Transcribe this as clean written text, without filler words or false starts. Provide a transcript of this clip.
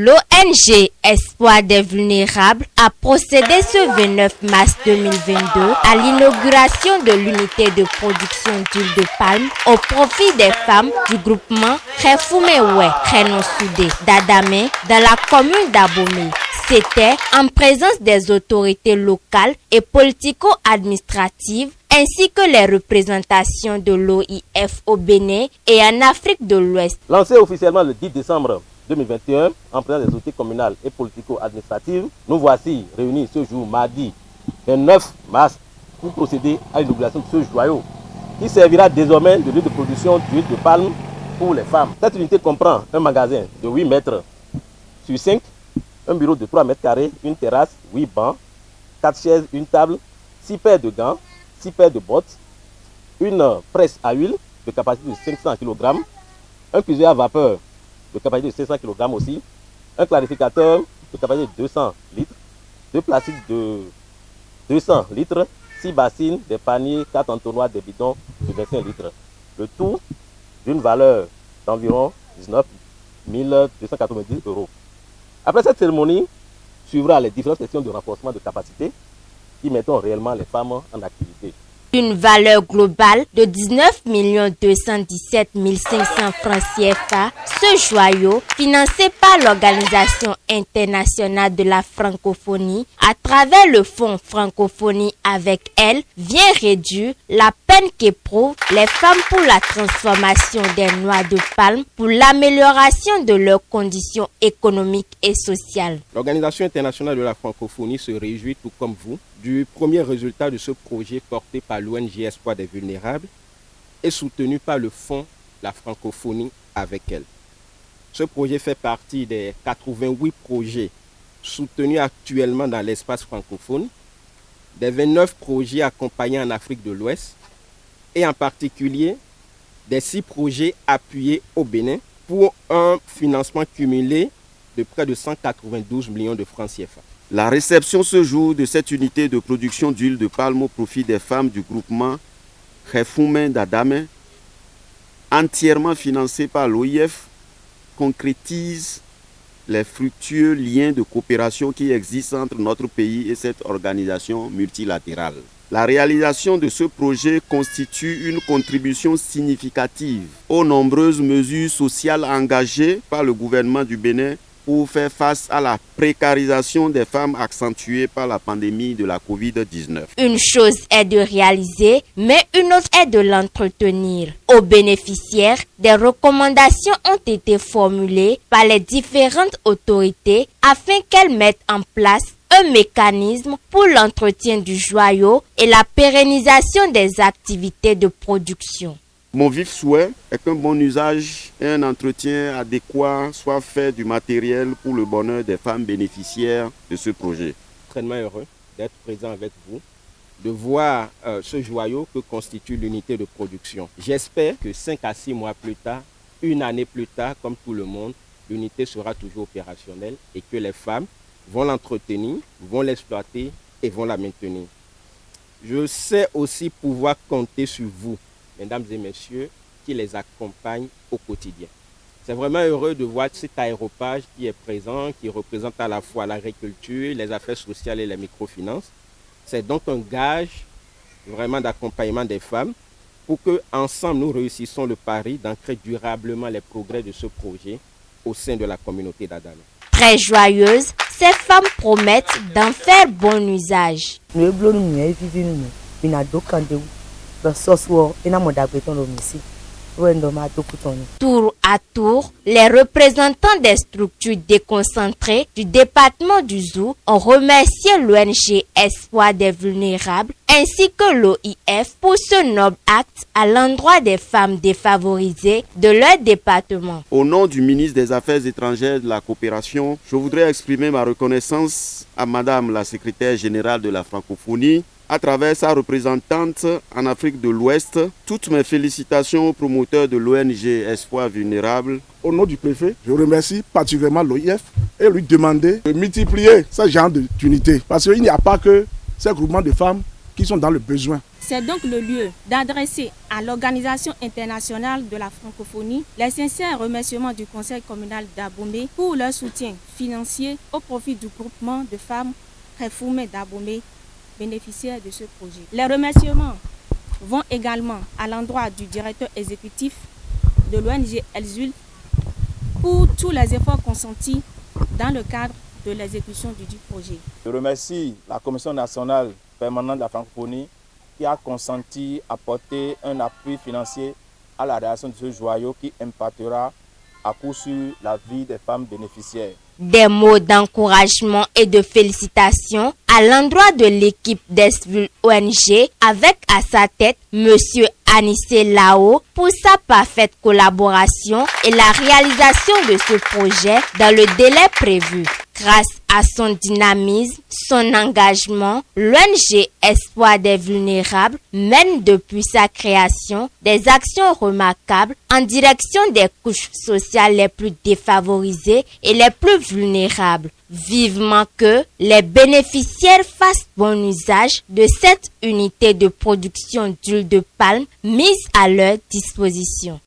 L'ONG Espoir des vulnérables a procédé ce 29 mars 2022 à l'inauguration de l'unité de production d'huile de palme au profit des femmes du groupement Khefoumewe Khenon Soudé d'Adamé dans la commune d'Abomey. C'était en présence des autorités locales et politico-administratives ainsi que les représentations de l'OIF au Bénin et en Afrique de l'Ouest. Lancé officiellement le 10 décembre 2021 en présence des autorités communales et politico-administratives, nous voici réunis ce jour mardi 29 mars pour procéder à l'inauguration de ce joyau qui servira désormais de lieu de production d'huile de palme pour les femmes. Cette unité comprend un magasin de 8 mètres sur 5, un bureau de 3 mètres carrés, une terrasse, 8 bancs, 4 chaises, une table, 6 paires de gants, 6 paires de bottes, une presse à huile de capacité de 500 kg, un cuisinier à vapeur de capacité de 500 kg aussi, un clarificateur de capacité de 200 litres, 2 plastiques de 200 litres, 6 bassines, des paniers, 4 entonnoirs, des bidons de 25 litres. Le tout d'une valeur d'environ 19 290 €. Après cette cérémonie, suivra les différentes sessions de renforcement de capacité qui mettront réellement les femmes en activité. Une valeur globale de 19 217 500 francs CFA, ce joyau, financé par l'Organisation internationale de la francophonie, à travers le Fonds francophonie avec elle, vient réduire la peine qu'éprouvent les femmes pour la transformation des noix de palme pour l'amélioration de leurs conditions économiques et sociales. L'Organisation internationale de la francophonie se réjouit, tout comme vous, du premier résultat de ce projet porté par l'ONG Espoir des vulnérables et soutenu par le Fonds La francophonie avec elle. Ce projet fait partie des 88 projets soutenus actuellement dans l'espace francophone, des 29 projets accompagnés en Afrique de l'Ouest et en particulier des 6 projets appuyés au Bénin pour un financement cumulé de près de 192 millions de francs CFA. La réception ce jour de cette unité de production d'huile de palme au profit des femmes du groupement Khefoumewe d'Adamé, entièrement financé par l'OIF, concrétise les fructueux liens de coopération qui existent entre notre pays et cette organisation multilatérale. La réalisation de ce projet constitue une contribution significative aux nombreuses mesures sociales engagées par le gouvernement du Bénin pour faire face à la précarisation des femmes accentuée par la pandémie de la Covid-19. Une chose est de réaliser, mais une autre est de l'entretenir. Aux bénéficiaires, des recommandations ont été formulées par les différentes autorités afin qu'elles mettent en place un mécanisme pour l'entretien du joyau et la pérennisation des activités de production. Mon vif souhait est qu'un bon usage et un entretien adéquat soient faits du matériel pour le bonheur des femmes bénéficiaires de ce projet. Extrêmement heureux d'être présent avec vous, de voir ce joyau que constitue l'unité de production. J'espère que 5 à 6 mois plus tard, une année plus tard, comme tout le monde, l'unité sera toujours opérationnelle et que les femmes vont l'entretenir, vont l'exploiter et vont la maintenir. Je sais aussi pouvoir compter sur vous, mesdames et messieurs, qui les accompagnent au quotidien. C'est vraiment heureux de voir cet aéropage qui est présent, qui représente à la fois l'agriculture, les affaires sociales et les microfinances. C'est donc un gage vraiment d'accompagnement des femmes pour qu'ensemble nous réussissons le pari d'ancrer durablement les progrès de ce projet au sein de la communauté d'Adamé. Très joyeuses, ces femmes promettent d'en faire bon usage. Tour à tour, les représentants des structures déconcentrées du département du Zou ont remercié l'ONG Espoir des vulnérables ainsi que l'OIF pour ce noble acte à l'endroit des femmes défavorisées de leur département. Au nom du ministre des Affaires étrangères et de la coopération, je voudrais exprimer ma reconnaissance à Madame la secrétaire générale de la francophonie, à travers sa représentante en Afrique de l'Ouest. Toutes mes félicitations aux promoteurs de l'ONG Espoir Vulnérable. Au nom du préfet, je remercie particulièrement l'OIF et lui demander de multiplier ce genre d'unité. Parce qu'il n'y a pas que ces groupements de femmes qui sont dans le besoin. C'est donc le lieu d'adresser à l'Organisation internationale de la francophonie les sincères remerciements du Conseil communal d'Abomey pour leur soutien financier au profit du groupement de femmes Refoumé d'Abomey, bénéficiaires de ce projet. Les remerciements vont également à l'endroit du directeur exécutif de l'ONG Elzul pour tous les efforts consentis dans le cadre de l'exécution du projet. Je remercie la Commission nationale permanente de la francophonie qui a consenti à apporter un appui financier à la réalisation de ce joyau qui impactera à coup sûr la vie des femmes bénéficiaires. Des mots d'encouragement et de félicitations à l'endroit de l'équipe d'Estvul ONG avec à sa tête Monsieur Anissé Lao pour sa parfaite collaboration et la réalisation de ce projet dans le délai prévu. Grâce à son dynamisme, son engagement, l'ONG Espoir des Vulnérables mène depuis sa création des actions remarquables en direction des couches sociales les plus défavorisées et les plus vulnérables. Vivement que les bénéficiaires fassent bon usage de cette unité de production d'huile de palme mise à leur disposition.